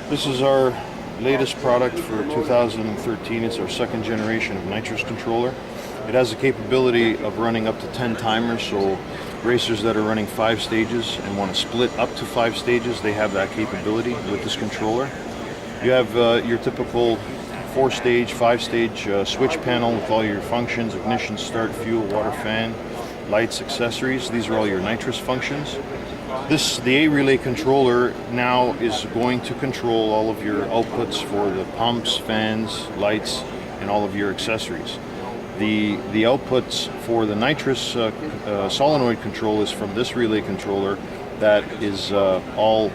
This is our latest product for 2013. It's our second generation of nitrous controller. It has the capability of running up to 10 timers, so racers that are running 5 stages and want to split up to 5 stages, they have that capability with this controller. You have your typical 4-stage, 5-stage switch panel with all your functions: ignition, start, fuel, water, fan, lights, accessories. These are all your nitrous functions. The A relay controller now is going to control all of your outputs for the pumps, fans, lights, and all of your accessories. The outputs for the nitrous solenoid control is from this relay controller that is all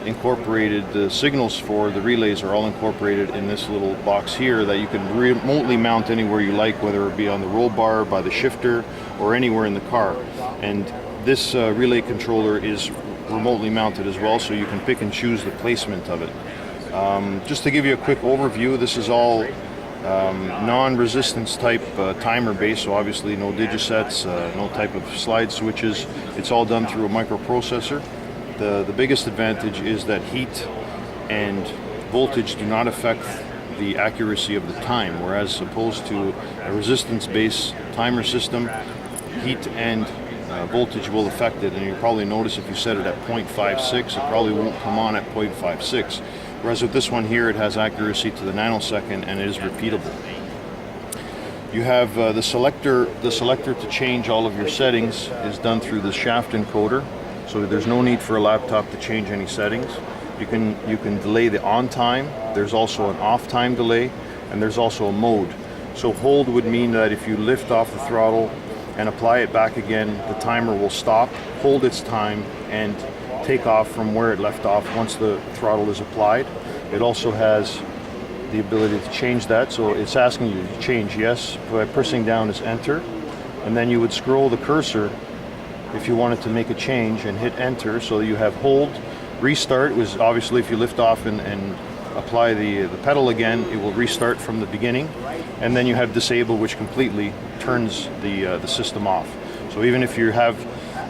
incorporated. The signals for the relays are all incorporated in this little box here that you can remotely mount anywhere you like, whether it be on the roll bar, by the shifter, or anywhere in the car. And this relay controller is remotely mounted as well, so you can pick and choose the placement of it. Just to give you a quick overview, this is all non-resistance type timer base, so obviously no digisets, no type of slide switches. It's all done through a microprocessor. The biggest advantage is that heat and voltage do not affect the accuracy of the time, whereas opposed to a resistance-based timer system, heat and voltage will affect it. And you'll probably notice if you set it at 0.56, it probably won't come on at 0.56. Whereas with this one here, it has accuracy to the nanosecond and it is repeatable. You have the selector to change all of your settings is done through the shaft encoder. So there's no need for a laptop to change any settings. You can delay the on time. There's also an off time delay, and there's also a mode. So hold would mean that if you lift off the throttle and apply it back again, the timer will stop, hold its time, and take off from where it left off once the throttle is applied. It also has the ability to change that, so it's asking you to change yes by pressing down is enter, and then you would scroll the cursor if you wanted to make a change and hit enter. So you have hold. Restart was obviously if you lift off and apply the pedal again, it will restart from the beginning. And then you have disable, which completely turns the system off. So even if you have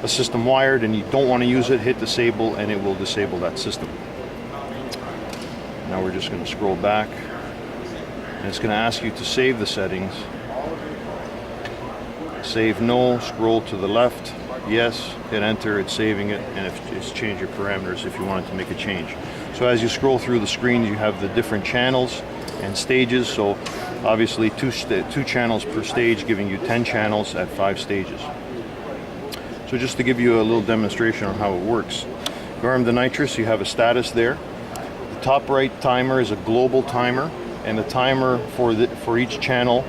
a system wired and you don't want to use it, hit disable and it will disable that system. Now we're just going to scroll back, and it's going to ask you to save the settings. Save no, scroll to the left, yes, hit enter, it's saving it, and it's changed your parameters if you wanted to make a change. So as you scroll through the screen, you have the different channels and stages. So obviously two channels per stage, giving you 10 channels at 5 stages. So just to give you a little demonstration on how it works. You arm the nitrous, you have a status there. The top right timer is a global timer, and the timer for each channel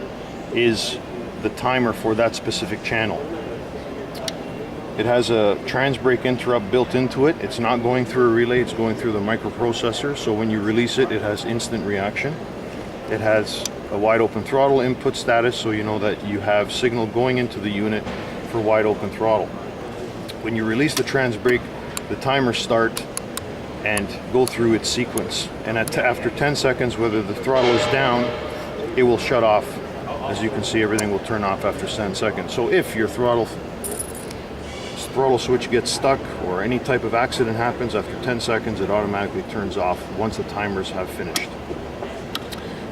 is the timer for that specific channel. It has a trans brake interrupt built into it. It's not going through a relay, it's going through the microprocessor. So when you release it, it has instant reaction. It has a wide open throttle input status, so you know that you have signal going into the unit for wide open throttle. When you release the trans brake, the timer start and go through its sequence. And after 10 seconds, whether the throttle is down, it will shut off. As you can see, everything will turn off after 10 seconds. So if your throttle switch gets stuck or any type of accident happens, after 10 seconds it automatically turns off once the timers have finished.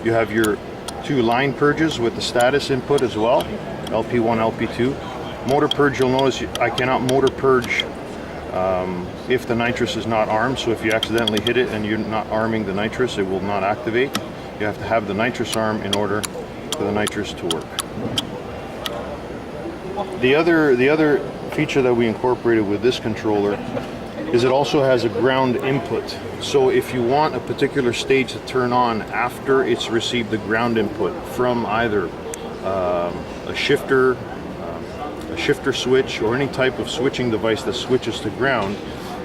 You have your 2 line purges with the status input as well, LP1, LP2. Motor purge, you'll notice I cannot motor purge if the nitrous is not armed. So if you accidentally hit it and you're not arming the nitrous, it will not activate. You have to have the nitrous arm in order for the nitrous to work. The other feature that we incorporated with this controller is it also has a ground input. So if you want a particular stage to turn on after it's received the ground input from either a shifter switch or any type of switching device that switches to ground,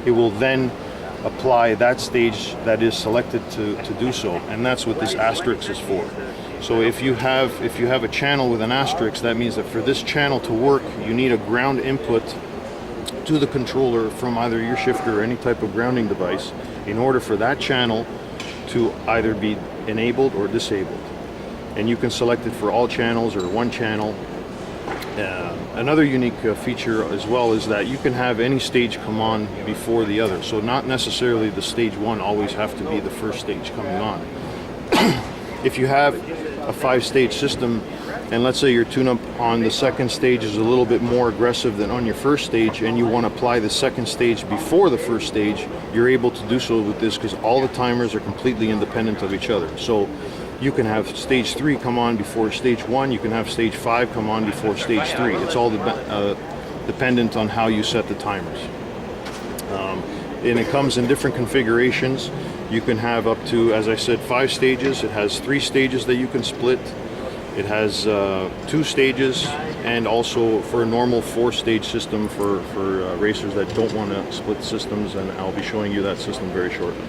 it will then apply that stage that is selected to do so, and that's what this asterisk is for. So if you have a channel with an asterisk, that means that for this channel to work, you need a ground input to the controller from either your shifter or any type of grounding device in order for that channel to either be enabled or disabled. And you can select it for all channels or one channel. Another unique feature as well is that you can have any stage come on before the other. So not necessarily the stage one always have to be the first stage coming on. If you have a 5-stage system, and let's say your tune-up on the second stage is a little bit more aggressive than on your first stage, and you want to apply the second stage before the first stage, you're able to do so with this because all the timers are completely independent of each other. So you can have stage 3 come on before stage 1, you can have stage 5 come on before stage 3. It's all dependent on how you set the timers. And it comes in different configurations. You can have up to, as I said, 5 stages. It has 3 stages that you can split. It has 2 stages, and also for a normal 4-stage system for racers that don't want to split systems, and I'll be showing you that system very shortly.